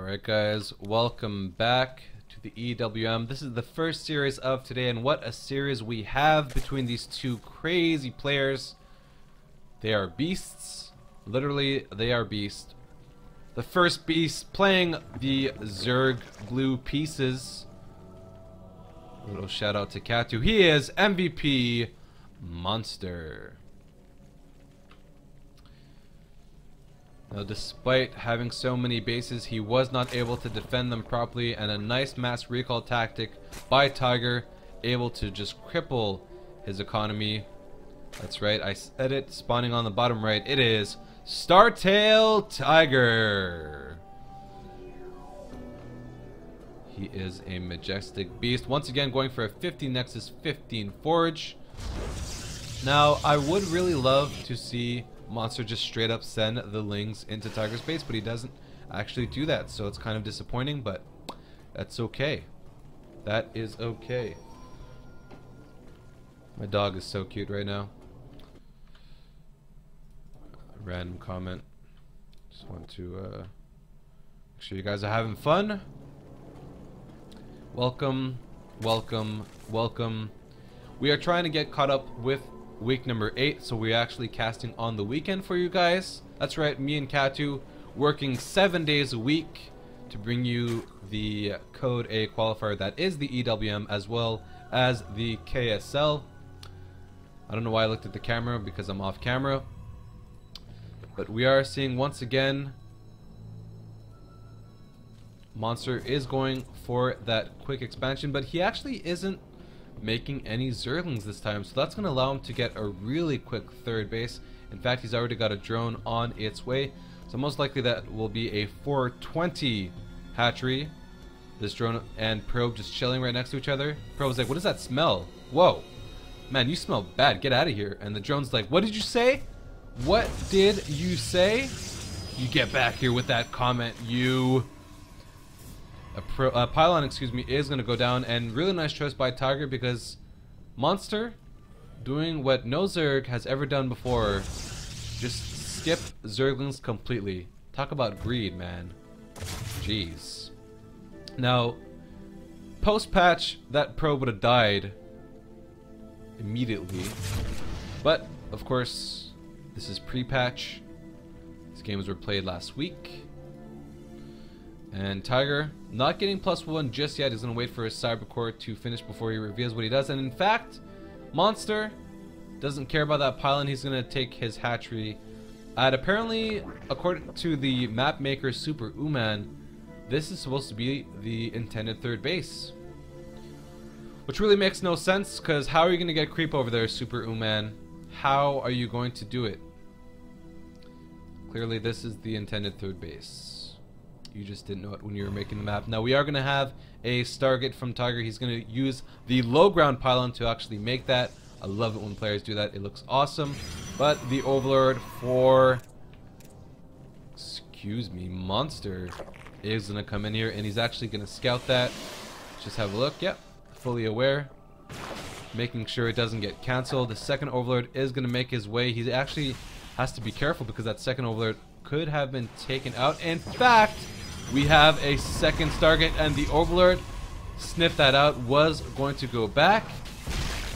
Alright guys, welcome back to the EWM. This is the first series of today, and what a series we have between these two crazy players. They are beasts. Literally, they are beasts. The first beast playing the Zerg blue pieces. A little shout out to Katu. He is MVPMonster. Now, despite having so many bases, he was not able to defend them properly, and a nice mass recall tactic by Tiger, able to just cripple his economy. That's right, I said it, spawning on the bottom right. It is STiger. He is a majestic beast. Once again, going for a 15 Nexus, 15 Forge. Now, I would really love to see Monster just straight up send the Lings into Tiger's base, but he doesn't actually do that, so it's kind of disappointing, but that's okay. That is okay. My dog is so cute right now. Random comment. Just want to make sure you guys are having fun. Welcome, welcome, welcome. We are trying to get caught up with week number 8, so we're actually casting on the weekend for you guys. That's right, me and Katu working 7 days a week to bring you the Code A qualifier that is the EWM as well as the KSL. I don't know why I looked at the camera, because I'm off camera. But we are seeing once again Monster is going for that quick expansion, but he actually isn't making any Zerglings this time, so that's going to allow him to get a really quick third base. In fact, he's already got a drone on its way, so most likely that will be a 420 hatchery. This drone and Probe just chilling right next to each other. Probe's like, what does that smell? Whoa, man, you smell bad, get out of here. And the drone's like, what did you say? What did you say? You get back here with that comment, you. A pylon, excuse me, is going to go down, and really nice choice by Tiger, because Monster doing what no Zerg has ever done before, just skip Zerglings completely. Talk about greed, man. Jeez. Now, post-patch, that probe would have died immediately, but of course this is pre-patch. These games were played last week. And Tiger, not getting +1 just yet. He's going to wait for his Cybercore to finish before he reveals what he does. And in fact, Monster doesn't care about that pylon. He's going to take his hatchery at, apparently, according to the map maker Super Uman, this is supposed to be the intended third base. Which really makes no sense, because how are you going to get creep over there, Super Uman? How are you going to do it? Clearly, this is the intended third base. You just didn't know it when you were making the map. Now we are going to have a Stargate from Tiger. He's going to use the low ground pylon to actually make that. I love it when players do that. It looks awesome. But the Overlord for, excuse me, Monster is going to come in here, and he's actually going to scout that. Just have a look. Yep, fully aware. Making sure it doesn't get cancelled. The second Overlord is going to make his way. He actually has to be careful, because that second Overlord could have been taken out. In fact, we have a second Stargate, and the Overlord sniffed that out, was going to go back,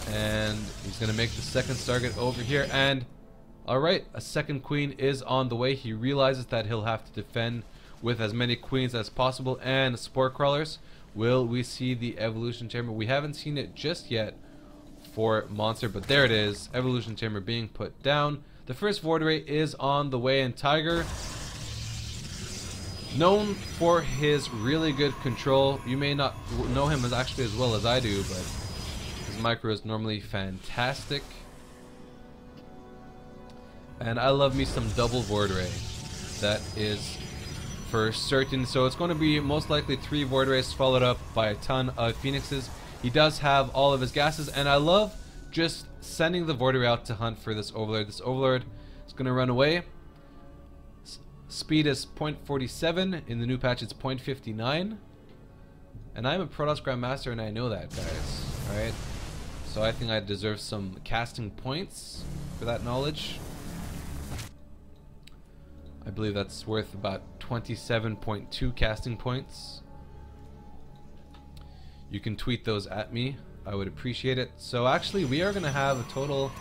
and he's going to make the second Stargate over here. And alright, a second Queen is on the way. He realizes that he'll have to defend with as many Queens as possible and Spore Crawlers. Will we see the Evolution Chamber? We haven't seen it just yet for Monster, but there it is, Evolution Chamber being put down. The first Void Ray is on the way, and Tiger, known for his really good control. You may not know him as actually as well as I do, but his micro is normally fantastic. And I love me some double Void Ray. That is for certain. So it's going to be most likely 3 Void Rays followed up by a ton of Phoenixes. He does have all of his gases, and I love just sending the Void Ray out to hunt for this Overlord. This Overlord is going to run away. Speed is 0.47. In the new patch, it's 0.59. And I'm a Protoss Grandmaster, and I know that, guys. Alright? So I think I deserve some casting points for that knowledge. I believe that's worth about 27.2 casting points. You can tweet those at me. I would appreciate it. So actually we are going to have a total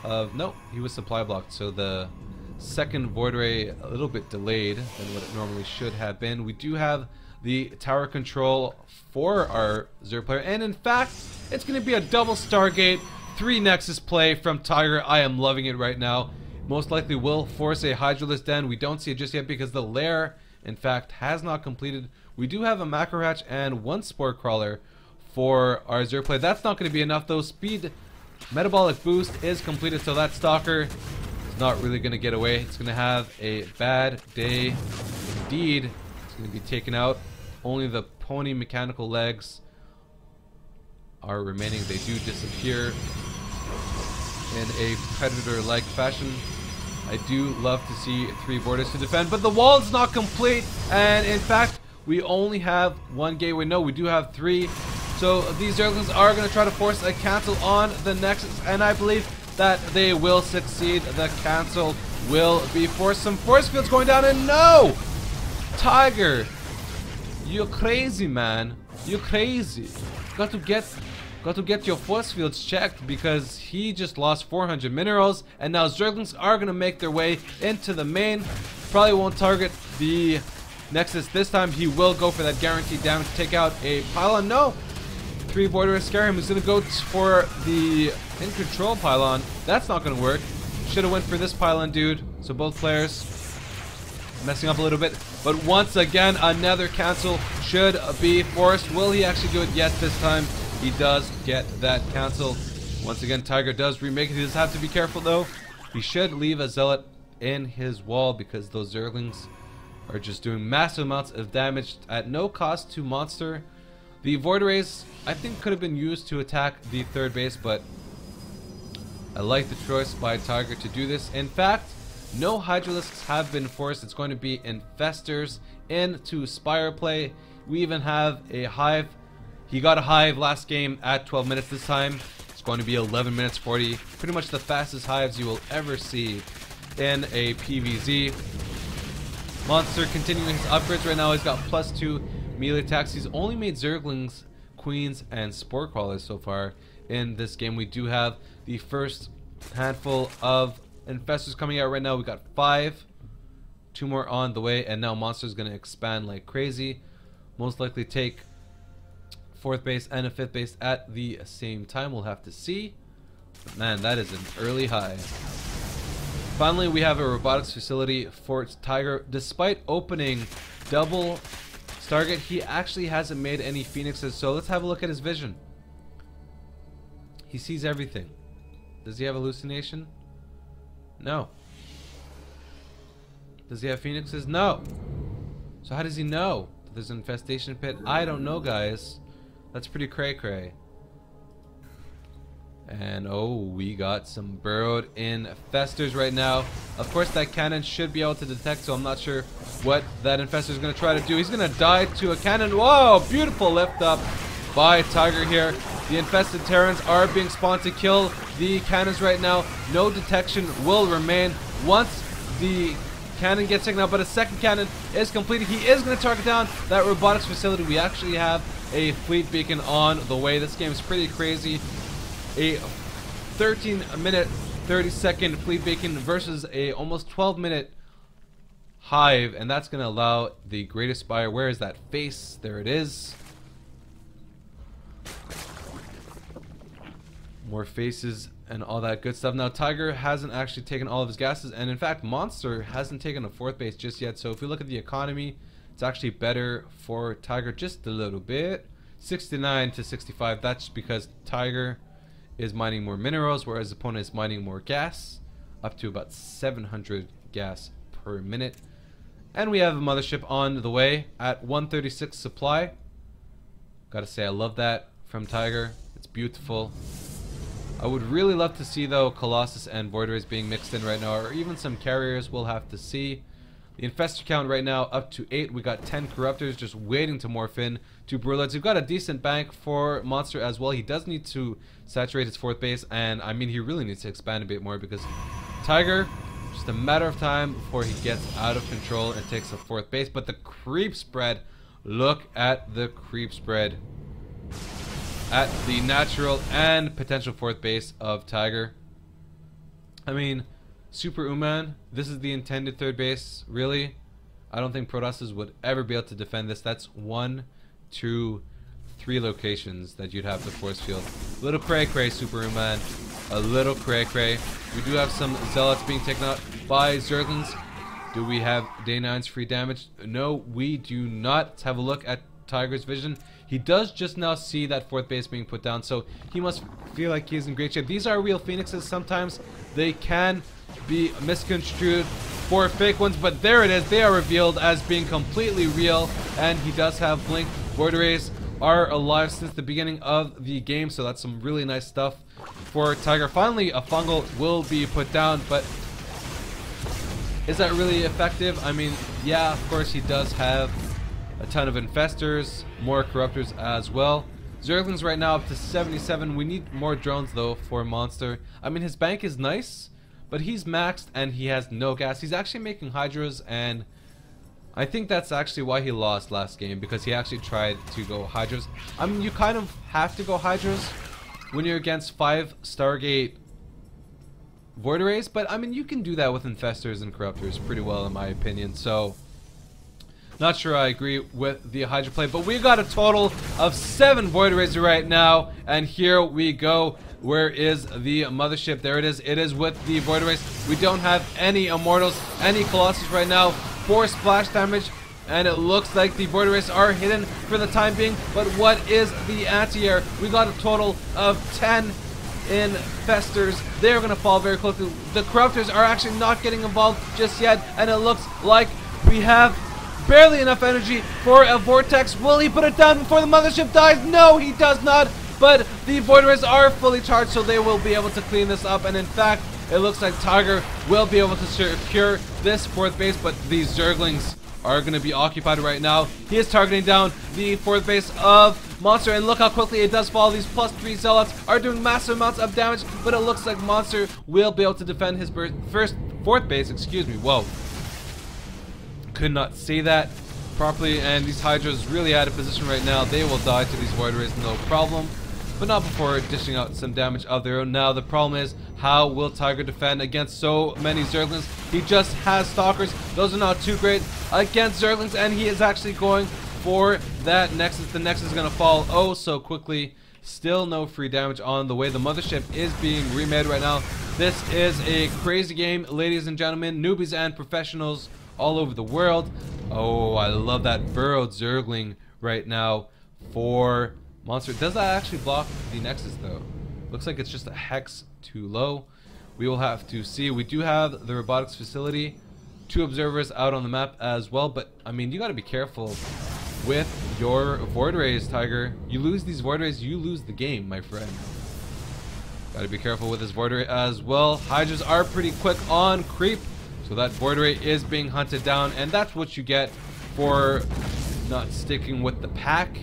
of... No, he was supply blocked. So the second Void Ray a little bit delayed than what it normally should have been. We do have the tower control for our Zerg player. And in fact, it's going to be a double Stargate, 3 Nexus play from Tiger. I am loving it right now. Most likely will force a Hydralisk Den. We don't see it just yet because the lair, in fact, has not completed. We do have a Macro Hatch and 1 Spore Crawler for our Zerg play. That's not going to be enough though. Speed Metabolic Boost is completed, so that Stalker is not really going to get away. It's going to have a bad day indeed. It's going to be taken out. Only the pony mechanical legs are remaining. They do disappear in a predator-like fashion. I do love to see 3 borders to defend, but the wall is not complete, and in fact we only have 1 gateway. No, we do have 3. So these Zerglings are going to try to force a cancel on the Nexus, and I believe that they will succeed. The cancel will be forced. Some force fields going down, and no! Tiger, you're crazy, man. You're crazy. Got to get your force fields checked because he just lost 400 minerals, and now Zerglings are going to make their way into the main. Probably won't target the Nexus this time. He will go for that guaranteed damage to take out a pylon. No! 3 border scare him. He's going to go for the in control pylon. That's not going to work. Should have went for this pylon, dude. So both players messing up a little bit. But once again, another cancel should be forced. Will he actually do it? Yes, this time he does get that cancel. Once again, Tiger does remake it. He does have to be careful though. He should leave a Zealot in his wall because those Zerglings are just doing massive amounts of damage at no cost to Monster. The Void Rays, I think, could have been used to attack the 3rd base, but I like the choice by Tiger to do this. In fact, no Hydralisks have been forced. It's going to be Infestors into Spire play. We even have a Hive. He got a Hive last game at 12 minutes. This time, it's going to be 11 minutes 40. Pretty much the fastest Hives you will ever see in a PvZ. Monster continuing his upgrades right now. He's got +2 melee attacks. He's only made Zerglings, Queens, and Spore Crawlers so far in this game. We do have the first handful of Infestors coming out right now. We got 5, 2 more on the way, and now Monster's going to expand like crazy. Most likely take 4th base and a 5th base at the same time. We'll have to see. But man, that is an early high. Finally, we have a robotics facility for Tiger. Despite opening double Stargate, he actually hasn't made any Phoenixes, so let's have a look at his vision. He sees everything. Does he have hallucination? No. Does he have Phoenixes? No. So how does he know that there's an infestation pit? I don't know, guys. That's pretty cray-cray. And oh, we got some burrowed infestors right now. Of course, that cannon should be able to detect, so I'm not sure what that infestor is going to try to do. He's going to die to a cannon. Whoa, beautiful lift up by Tiger here. The infested Terrans are being spawned to kill the cannons right now. No detection will remain once the cannon gets taken out, but a second cannon is completed. He is going to target down that robotics facility. We actually have a fleet beacon on the way. This game is pretty crazy. A 13-minute, 30-second fleet beacon versus a almost 12-minute hive, and that's going to allow the greatest spire. Where is that face? There it is. More faces and all that good stuff. Now, Tiger hasn't actually taken all of his gases, and in fact, Monster hasn't taken a 4th base just yet. So if we look at the economy, it's actually better for Tiger just a little bit. 69 to 65. That's because Tiger is mining more minerals, whereas the opponent is mining more gas, up to about 700 gas per minute. And we have a mothership on the way at 136 supply. Gotta say, I love that from Tiger. It's beautiful. I would really love to see, though, Colossus and Void Rays being mixed in right now, or even some carriers. We'll have to see. The infestor count right now up to 8. We got 10 corruptors just waiting to morph in to Brewlets. We've got a decent bank for Monster as well. He does need to saturate his 4th base, and I mean, he really needs to expand a bit more because Tiger Just a matter of time before he gets out of control and takes the 4th base. But the creep spread, look at the creep spread at the natural and potential 4th base of Tiger. I mean, Super Uman, this is the intended 3rd base, really? I don't think Protosses would ever be able to defend this. That's 1, 2, 3 locations that you'd have to force field. Little cray cray, Super Uman. A little cray cray. We do have some Zealots being taken out by Zerglings. Do we have Day 9's free damage? No, we do not. Let's have a look at Tiger's vision. He does just now see that 4th base being put down, so he must feel like he's in great shape. These are real Phoenixes. Sometimes they can be misconstrued for fake ones, but there it is. They are revealed as being completely real, and he does have Blink. Void Rays are alive since the beginning of the game, so that's some really nice stuff for Tiger. Finally, a fungal will be put down, but is that really effective? I mean, yeah, of course he does have a ton of infestors, more corruptors as well. Zerglings right now up to 77. We need more drones though for Monster. I mean, his bank is nice, but he's maxed and he has no gas. He's actually making Hydras, and I think that's actually why he lost last game, because he actually tried to go Hydras. I mean, you kind of have to go Hydras when you're against 5 Stargate Void Rays, but I mean, you can do that with Infestors and Corruptors pretty well in my opinion, so not sure I agree with the Hydra play, but we got a total of 7 Void Rays right now, and here we go. Where is the mothership? There it is. It is with the Void Rays. We don't have any Immortals, any Colossus right now. 4 splash damage, and it looks like the Void Rays are hidden for the time being, but what is the anti-air? We got a total of 10 Infestors. They're going to fall very quickly. The Corruptors are actually not getting involved just yet, and it looks like we have barely enough energy for a Vortex. Will he put it down before the mothership dies? No, he does not. But the Void Rays are fully charged, so they will be able to clean this up. And in fact, it looks like Tiger will be able to secure this 4th base, but these Zerglings are going to be occupied right now. He is targeting down the 4th base of Monster, and look how quickly it does fall. These +3 Zealots are doing massive amounts of damage, but it looks like Monster will be able to defend his 4th base. Excuse me. Whoa. Could not say that properly, and these Hydras really out of position right now. They will die to these Void Rays, no problem, but not before dishing out some damage of their own. Now the problem is, how will Tiger defend against so many Zerglings? He just has Stalkers. Those are not too great against Zerglings, and he is actually going for that Nexus. The Nexus is going to fall oh so quickly. Still no free damage on the way. The mothership is being remade right now. This is a crazy game, ladies and gentlemen, newbies and professionals all over the world. Oh, I love that burrowed Zergling right now for Monster. Does that actually block the Nexus though? Looks like it's just a hex too low. We will have to see. We do have the robotics facility, 2 observers out on the map as well, but I mean, you got to be careful with your Void Rays, Tiger. You lose these Void Rays, you lose the game, my friend. Got to be careful with this Void Ray as well. Hydras are pretty quick on creep, so that Void Ray is being hunted down, and that's what you get for not sticking with the pack.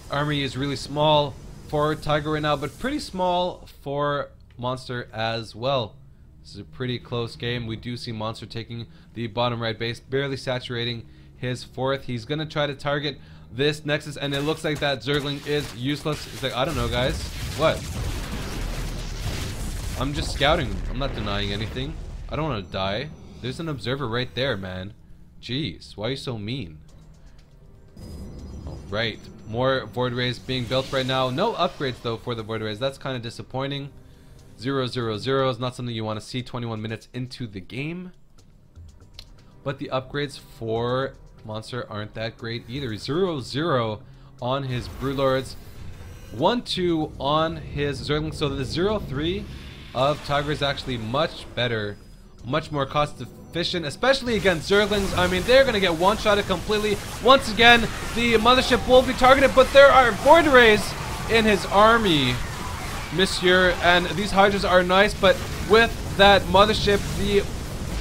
Army is really small for Tiger right now, but pretty small for Monster as well. This is a pretty close game. We do see Monster taking the bottom right base, barely saturating his 4th. He's going to try to target this Nexus, and it looks like that Zergling is useless. It's like, I don't know, guys. What? I'm just scouting. I'm not denying anything. I don't want to die. There's an observer right there, man. Jeez, why are you so mean? Alright, more Void Rays being built right now. No upgrades though for the Void Rays. That's kind of disappointing. 0, 0, 0 is not something you want to see 21 minutes into the game. But the upgrades for Monster aren't that great either. 0, 0 on his Broodlords. 1, 2 on his Zerglings. So the 0, 3 of Tiger is actually much better, much more cost efficient, especially against Zerglings. I mean, they're going to get one-shotted completely. Once again, the mothership will be targeted, but there are Void Rays in his army, Monsieur, and these Hydras are nice, but with that mothership, the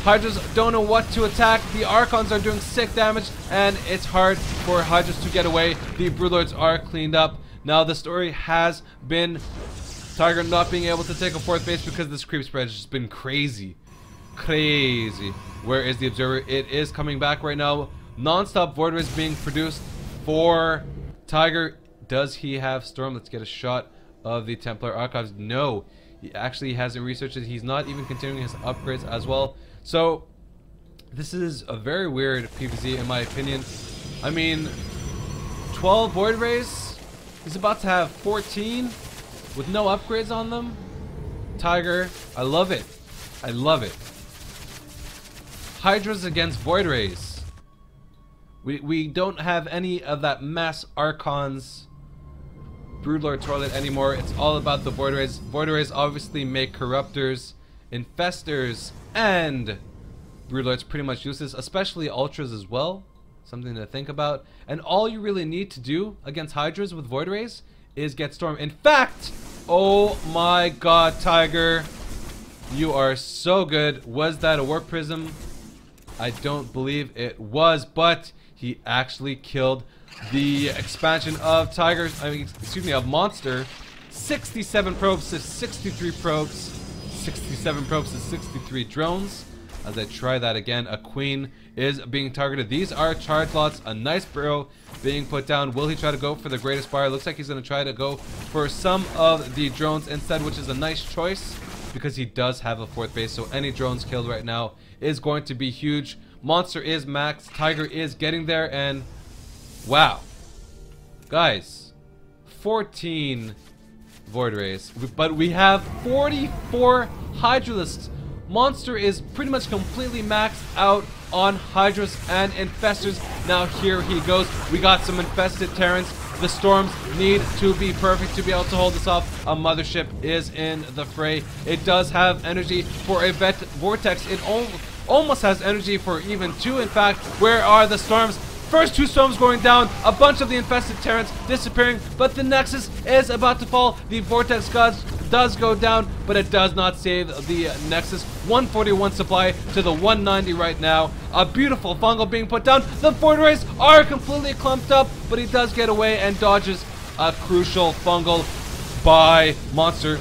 Hydras don't know what to attack. The Archons are doing sick damage, and it's hard for Hydras to get away. The Broodlords are cleaned up. Now, the story has been Tiger not being able to take a 4th base because this creep spread has just been crazy. crazy. Where is the observer? It is coming back right now. Non-stop Void Rays being produced for Tiger. Does he have Storm? Let's get a shot of the Templar Archives. No, he actually hasn't researched it. He's not even continuing his upgrades as well. So this is a very weird PvZ in my opinion. I mean, 12 Void Rays. He's about to have 14 with no upgrades on them. Tiger, I love it. I love it. Hydras against Void Rays. We don't have any of that mass Archons Broodlord Toilet anymore. It's all about the Void Rays. Void Rays obviously make Corruptors, Infestors, and Broodlords pretty much useless, especially Ultras as well. Something to think about. And all you really need to do against Hydras with Void Rays is get Storm. In fact, oh my god, Tiger, you are so good. Was that a Warp Prism? I don't believe it was, but he actually killed the expansion of of Monster. 67 probes to 63 probes. 67 probes to 63 drones. As I try that again, a Queen is being targeted. These are charge lots. A nice barrel being put down. Will he try to go for the greatest fire? Looks like he's going to try to go for some of the drones instead, which is a nice choice because he does have a 4th base. So any drones killed right now is going to be huge. Monster is max. Tiger is getting there, and wow, guys, 14 Void Rays, but we have 44 Hydralisks. Monster is pretty much completely maxed out on Hydras and Infestors. Now here he goes. We got some infested Terrans. The Storms need to be perfect to be able to hold this off. A Mothership is in the fray. It does have energy for a Vortex. It almost has energy for even 2. In fact, where are the Storms? First 2 Storms going down, a bunch of the infested Terrans disappearing, but the Nexus is about to fall. The Vortex Gods does go down, but it does not save the Nexus. 141 supply to the 190 right now. A beautiful fungal being put down. The Void Rays are completely clumped up, but he does get away and dodges a crucial fungal by Monster.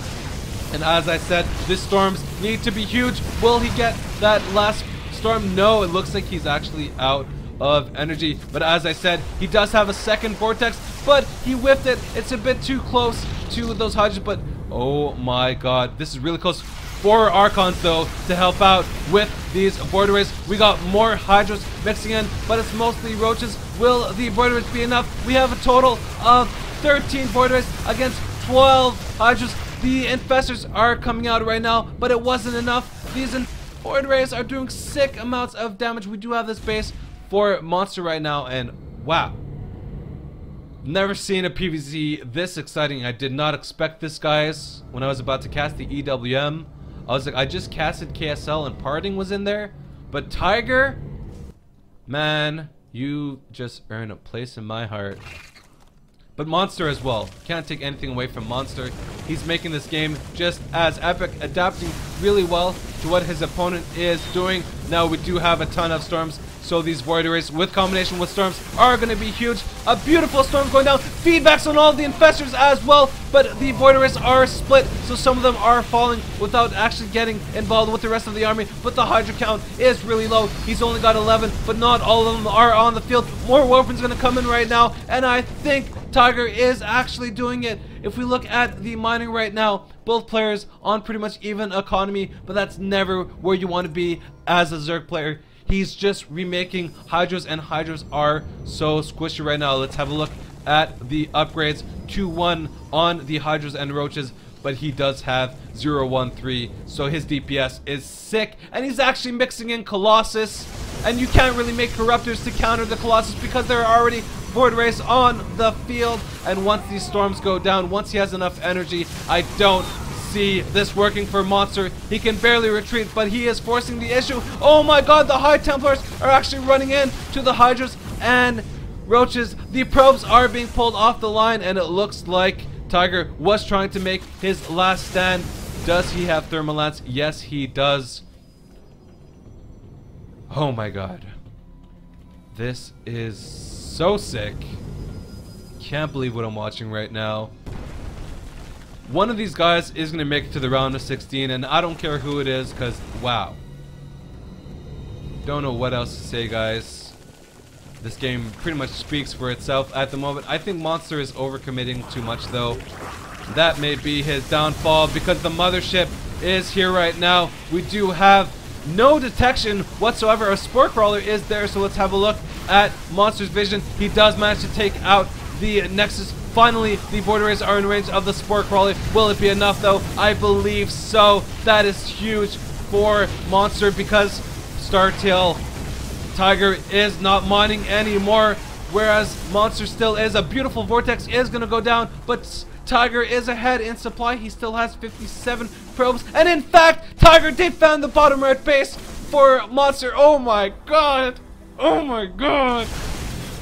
And as I said, the Storms need to be huge. Will he get that last Storm? No, it looks like he's actually out of energy. But as I said, he does have a second Vortex, but he whiffed it. It's a bit too close to those Hydras, but oh my god, this is really close. 4 Archons though to help out with these Void Rays. We got more Hydras mixing in, but it's mostly Roaches. Will the Void Rays be enough? We have a total of 13 Void Rays against 12 Hydras. The Infestors are coming out right now, but it wasn't enough. These Void Rays are doing sick amounts of damage. We do have this base for Monster right now, and wow, never seen a PvZ this exciting. I did not expect this, guys. When I was about to cast the EWM, I was like, I just casted KSL and Parting was in there, but Tiger, man, you just earn a place in my heart. But Monster as well. Can't take anything away from Monster. He's making this game just as epic, adapting really well to what his opponent is doing. Now we do have a ton of Storms, so these Void Rays with combination with Storms are going to be huge. A beautiful Storm going down. Feedbacks on all the Infestors as well, but the Void Rays are split, so some of them are falling without actually getting involved with the rest of the army. But the Hydra count is really low. He's only got 11, but not all of them are on the field. More weapons going to come in right now, and I think Tiger is actually doing it. If we look at the mining right now, both players on pretty much even economy, but that's never where you want to be as a Zerg player. He's just remaking Hydras, and Hydras are so squishy right now. Let's have a look at the upgrades. 2-1 on the Hydras and Roaches, but he does have 0-1-3, so his DPS is sick, and he's actually mixing in Colossus, and you can't really make Corruptors to counter the Colossus because there are already Void Rays on the field. And once these Storms go down, once he has enough energy, I don't see this working for Monster. He can barely retreat, but he is forcing the issue. Oh my god, the High Templars are actually running in to the Hydras and Roaches. The probes are being pulled off the line, and it looks like Tiger was trying to make his last stand. Does he have Thermal Lance? Yes, he does. Oh my god. This is so sick. Can't believe what I'm watching right now. One of these guys is going to make it to the round of 16, and I don't care who it is, because wow. Don't know what else to say, guys. This game pretty much speaks for itself at the moment. I think Monster is overcommitting too much, though. That may be his downfall because the mothership is here right now. We do have no detection whatsoever. A spore crawler is there, so let's have a look at Monster's vision. He does manage to take out the Nexus. Finally, the border rays are in range of the spore crawler. Will it be enough, though? I believe so. That is huge for Monster because STtiger is not mining anymore, whereas Monster still is. A beautiful vortex is going to go down, but Tiger is ahead in supply. He still has 57 probes, and in fact, Tiger did found the bottom right base for Monster. Oh my god! Oh my god!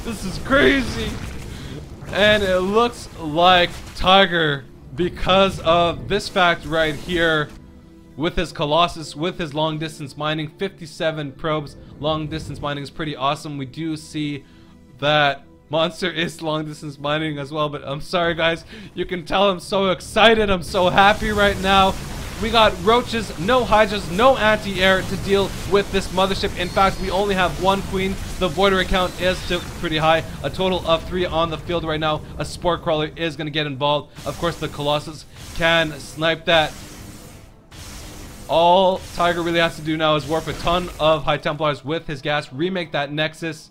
This is crazy! And it looks like Tiger, because of this fact right here, with his Colossus, with his long distance mining, 57 probes, long distance mining is pretty awesome. We do see that Monster is long distance mining as well, but I'm sorry guys, you can tell I'm so excited, I'm so happy right now. We got roaches, no hydras, no anti-air to deal with this mothership. In fact, we only have one queen. The void count is still pretty high. A total of 3 on the field right now. A spore crawler is going to get involved. Of course, the Colossus can snipe that. All Tiger really has to do now is warp a ton of High Templars with his gas, remake that Nexus,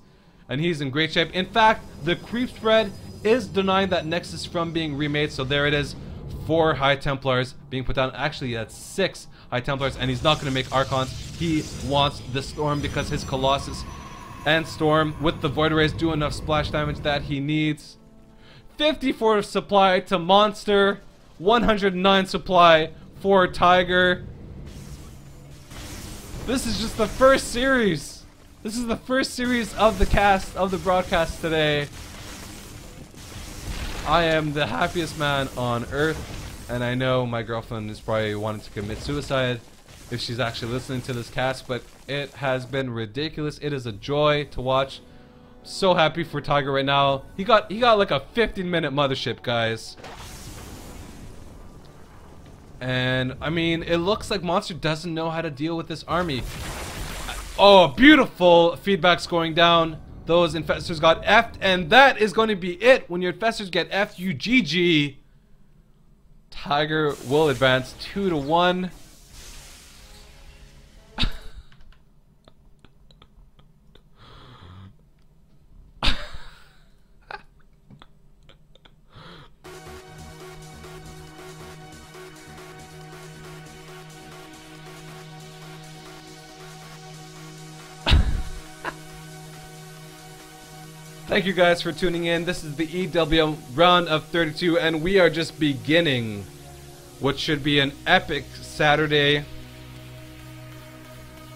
and he's in great shape. In fact, the creep spread is denying that Nexus from being remade, so there it is. 4 High Templars being put down. Actually, that's 6 High Templars, and he's not going to make Archons. He wants the Storm because his Colossus and Storm with the Void Rays do enough splash damage that he needs. 54 supply to Monster, 109 supply for Tiger. This is just the first series. This is the first series of the cast, of the broadcast today. I am the happiest man on earth. And I know my girlfriend is probably wanting to commit suicide if she's actually listening to this cast, but it has been ridiculous. It is a joy to watch. So happy for Tiger right now. He got like a 15-minute mothership, guys. And I mean, it looks like Monster doesn't know how to deal with this army. Oh, beautiful feedbacks going down. Those infestors got F'd, and that is going to be it. When your infestors get F'd, you GG. Tiger will advance 2-1. Thank you guys for tuning in. This is the EWM round of 32, and we are just beginning what should be an epic Saturday.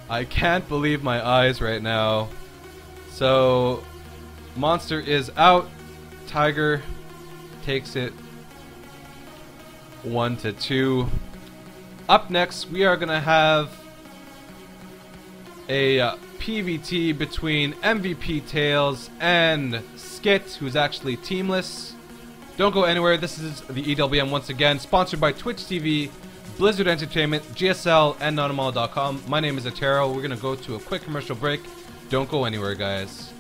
I can't believe my eyes right now. So, Monster is out. Tiger takes it 1-2. Up next, we are gonna have a PvT between MVP Tails and Skit, who's actually teamless. Don't go anywhere. This is the EWM once again, sponsored by Twitch TV, Blizzard Entertainment, GSL, and Nautomall.com. My name is Atero. We're going to go to a quick commercial break. Don't go anywhere, guys.